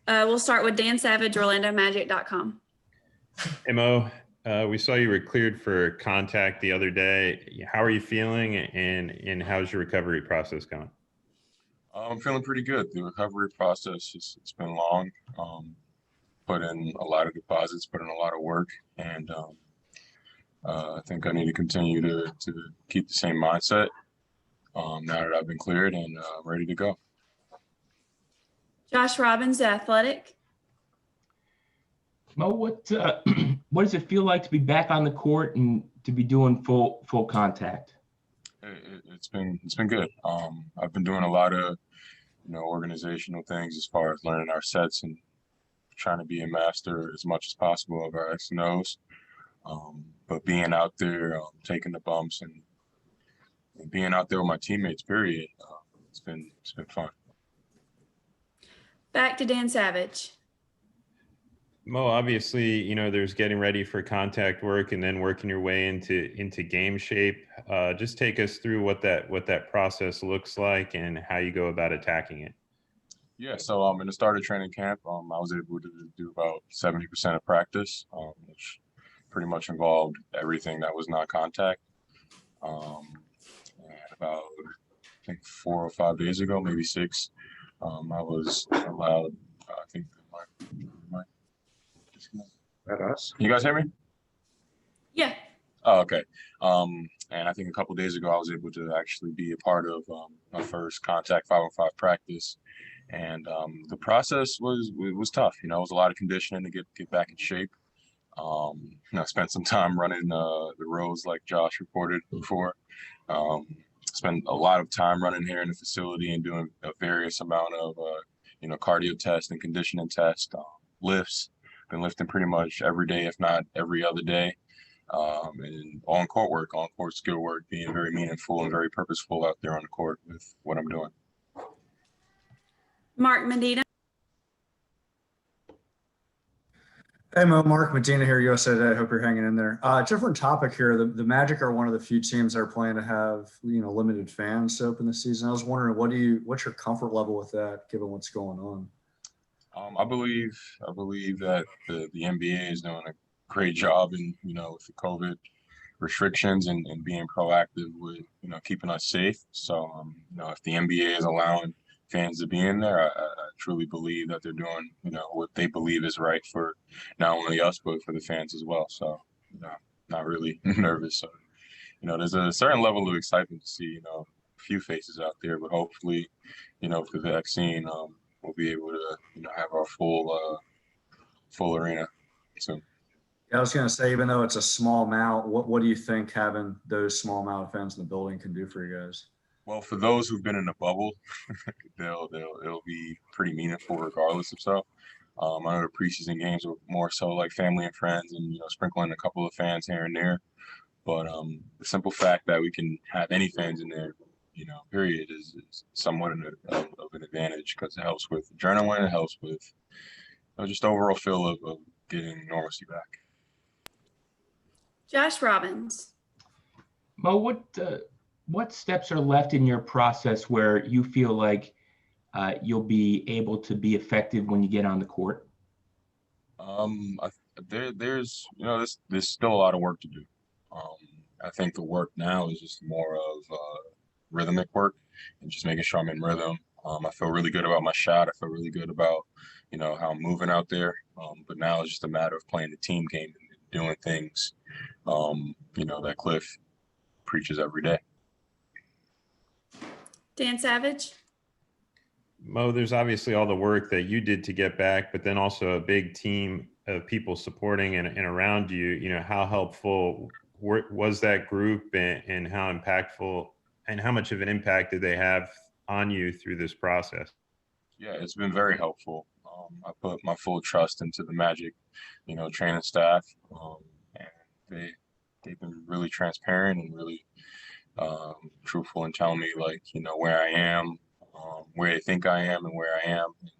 We'll start with Dan Savage, OrlandoMagic.com. Hey Mo, we saw you were cleared for contact the other day. How are you feeling, and how's your recovery process going? I'm feeling pretty good. The recovery process it's been long. Put in a lot of deposits, put in a lot of work, and I think I need to continue to keep the same mindset now that I've been cleared and I'm ready to go. Josh Robbins, The Athletic. Mo, what does it feel like to be back on the court and to be doing full contact? It's been good. I've been doing a lot of organizational things as far as learning our sets and trying to be a master as much as possible of our X and O's. But being out there, taking the bumps and being out there with my teammates, period, it's been fun. Back to Dan Savage. Mo, obviously, there's getting ready for contact work and then working your way into game shape. Just take us through what that process looks like and how you go about attacking it. Yeah, so in the start of training camp, I was able to do about 70% of practice, which pretty much involved everything that was non-contact. And about, I think 4 or 5 days ago, maybe 6, I was allowed, I think, That us? Can you guys hear me? Yeah. Oh, okay. And I think a couple of days ago, I was able to actually be a part of my first contact 5-on-5 practice. And the process was tough. It was a lot of conditioning to get back in shape. I spent some time running the rows like Josh reported before. Spent a lot of time running here in the facility and doing a various amount of cardio tests and conditioning tests, lifts. Been lifting pretty much every day, if not every other day. And on-court skill work, being very meaningful and very purposeful out there on the court with what I'm doing. Mark Medina. Hey Mo, Mark Medina here, USA Today. Hope you're hanging in there. Different topic here. The Magic are one of the few teams that are planning to have limited fans to open the season. I was wondering, what's your comfort level with that, given what's going on? I believe that the NBA is doing a great job in with the COVID restrictions and being proactive with keeping us safe. So if the NBA is allowing fans to be in there, I truly believe that they're doing what they believe is right for not only us but for the fans as well. So not really nervous. So there's a certain level of excitement to see a few faces out there, but hopefully with the vaccine we'll be able to have our full arena soon. Yeah, I was going to say, even though it's a small amount, what do you think having those small amount of fans in the building can do for you guys? Well, for those who've been in the bubble, it'll be pretty meaningful regardless of so. I know the preseason games were more so like family and friends and sprinkling a couple of fans here and there. But the simple fact that we can have any fans in there, period, is somewhat of an advantage because it helps with adrenaline, it helps with just overall feel of getting normalcy back. Josh Robbins. Mo, what steps are left in your process where you feel like you'll be able to be effective when you get on the court? There's still a lot of work to do. I think the work now is just more of rhythmic work and just making sure I'm in rhythm. I feel really good about my shot. I feel really good about how I'm moving out there. But now it's just a matter of playing the team game and doing things that Cliff preaches every day. Dan Savage. Mo, there's obviously all the work that you did to get back, but then also a big team of people supporting and around you. How helpful was that group, and how impactful and how much of an impact did they have on you through this process? Yeah, it's been very helpful. I put my full trust into the Magic, training staff, and they've been really transparent and really truthful in telling me where I am, where they think I am, and where I am. And,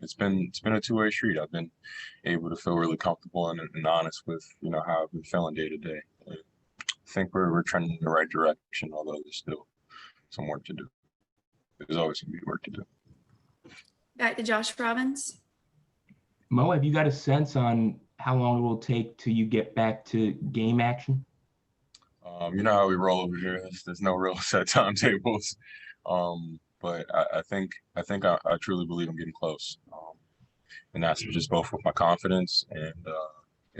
it's been a two-way street. I've been able to feel really comfortable and honest with how I've been feeling day to day. I think we're trending in the right direction, although there's still some work to do. There's always going to be work to do. Back to Josh Robbins. Mo, have you got a sense on how long it will take till you get back to game action? You know how we roll over here. There's no real set timetables. But I truly believe I'm getting close. And that's just both with my confidence and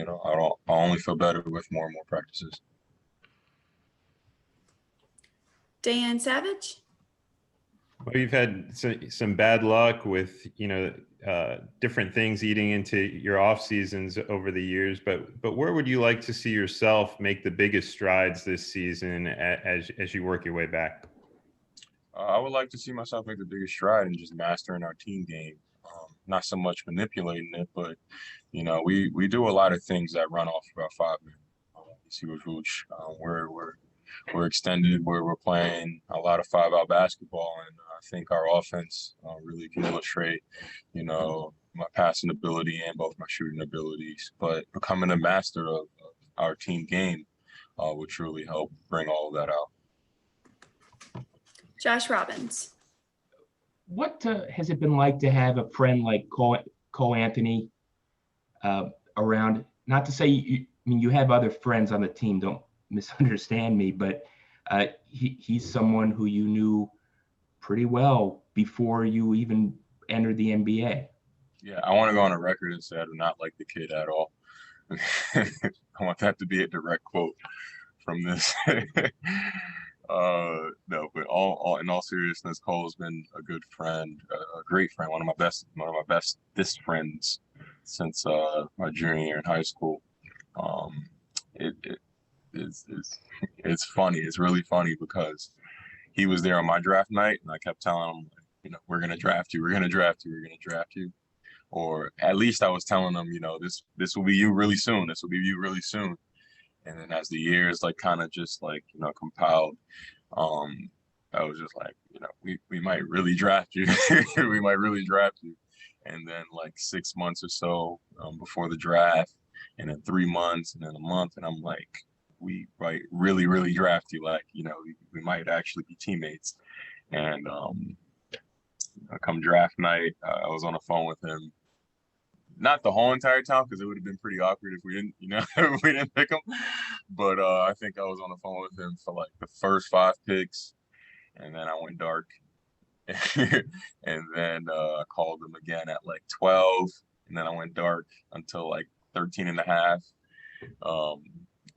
I'll only feel better with more and more practices. Dan Savage? Well, you've had some bad luck with, different things eating into your off seasons over the years, but where would you like to see yourself make the biggest strides this season as you work your way back? I would like to see myself make the biggest stride in just mastering our team game. Not so much manipulating it, but we do a lot of things that run off of our 5 men. You see with Vooch, we're extended, where we're playing a lot of 5-out basketball, and I think our offense really can illustrate, my passing ability and both my shooting abilities. But becoming a master of our team game would truly help bring all of that out. Josh Robbins? What has it been like to have a friend like Cole Anthony around? Not to say you have other friends on the team. Don't misunderstand me, but he's someone who you knew pretty well before you even entered the NBA. Yeah, I want to go on a record and say I do not like the kid at all. I want that to be a direct quote from this. No, but in all seriousness, Cole's been a good friend, a great friend, one of my bestest friends since my junior year in high school. It's funny. It's really funny because he was there on my draft night, and I kept telling him, we're gonna draft you, we're gonna draft you, we're gonna draft you, or at least I was telling him, this will be you really soon. This will be you really soon. And then as the years kind of just compiled, I was just like, we might really draft you. We might really draft you. And then 6 months or so before the draft, and then 3 months, and then a month, and I'm like, we might really, really draft you. We might actually be teammates. And come draft night, I was on the phone with him. Not the whole entire time, because it would have been pretty awkward if we didn't, if we didn't pick him. But I think I was on the phone with him for the first 5 picks, and then I went dark. And then I called him again at 12, and then I went dark until 13 and a half.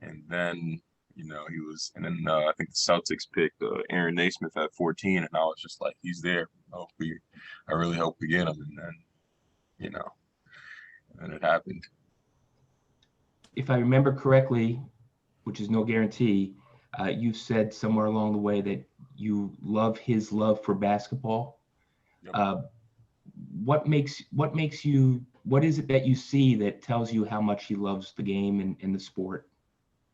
And then he was, and then I think the Celtics picked Aaron Naismith at 14, and I was just like, he's there. I really hope we get him. And then and it happened. If I remember correctly, which is no guarantee, you said somewhere along the way that you love his love for basketball. Yep. What is it that you see that tells you how much he loves the game and the sport?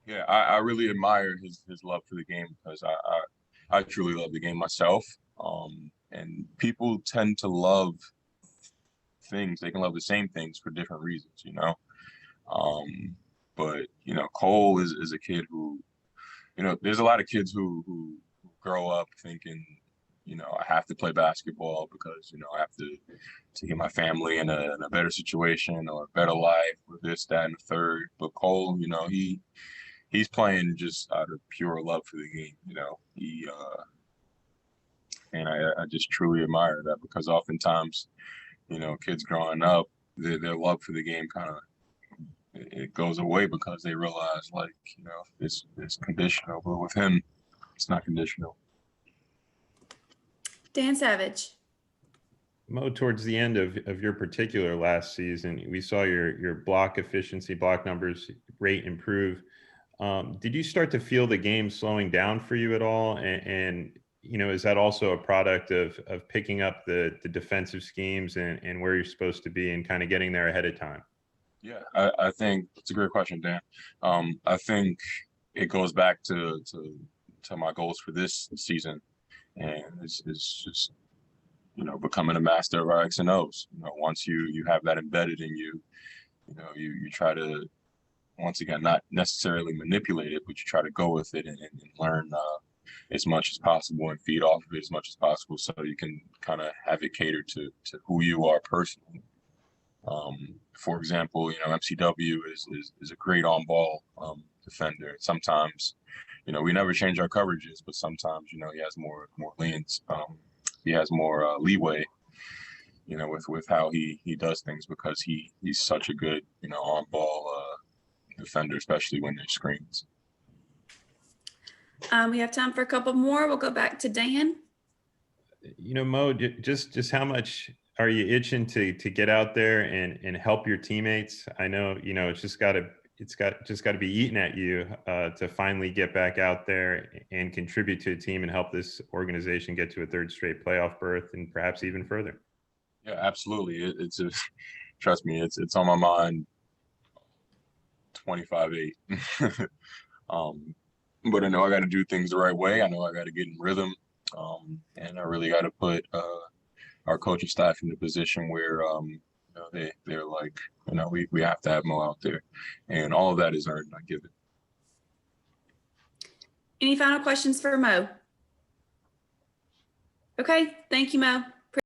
Yeah, I really admire his love for the game, because I truly love the game myself. And people tend to love things. They can love the same things for different reasons, but Cole is a kid who, there's a lot of kids who grow up thinking, I have to play basketball because I have to get my family in a better situation or a better life, or this, that, and the third. But Cole, he's playing just out of pure love for the game. And I just truly admire that, because oftentimes, kids growing up, their love for the game kind of, it goes away because they realize it's conditional. But with him, it's not conditional. Dan Savage? Mo, towards the end of your particular last season, we saw your block efficiency, block numbers rate improve. Did you start to feel the game slowing down for you at all? And is that also a product of picking up the defensive schemes and where you're supposed to be and kind of getting there ahead of time? Yeah, I think it's a great question, Dan. I think it goes back to my goals for this season, and it's just becoming a master of our X and O's. Once you have that embedded in you, you try to, once again, not necessarily manipulate it, but you try to go with it and learn as much as possible and feed off of it as much as possible, so you can kind of have it catered to who you are personally. For example, MCW is a great on ball defender. Sometimes, we never change our coverages, but sometimes, he has more leans. He has more leeway, with how he does things because he's such a good, on ball defender, especially when there's screens. We have time for a couple more. We'll go back to Dan. Mo, just how much are you itching to get out there and help your teammates? I know, it's just got to be eating at you to finally get back out there and contribute to a team and help this organization get to a third straight playoff berth and perhaps even further. Yeah, absolutely. Trust me, it's on my mind 25/8. But I know I got to do things the right way. I know I got to get in rhythm. And I really got to put our coaching staff in the position where they're like, we have to have Mo out there, and all of that is earned. I give it. Any final questions for Mo? Okay, thank you, Mo.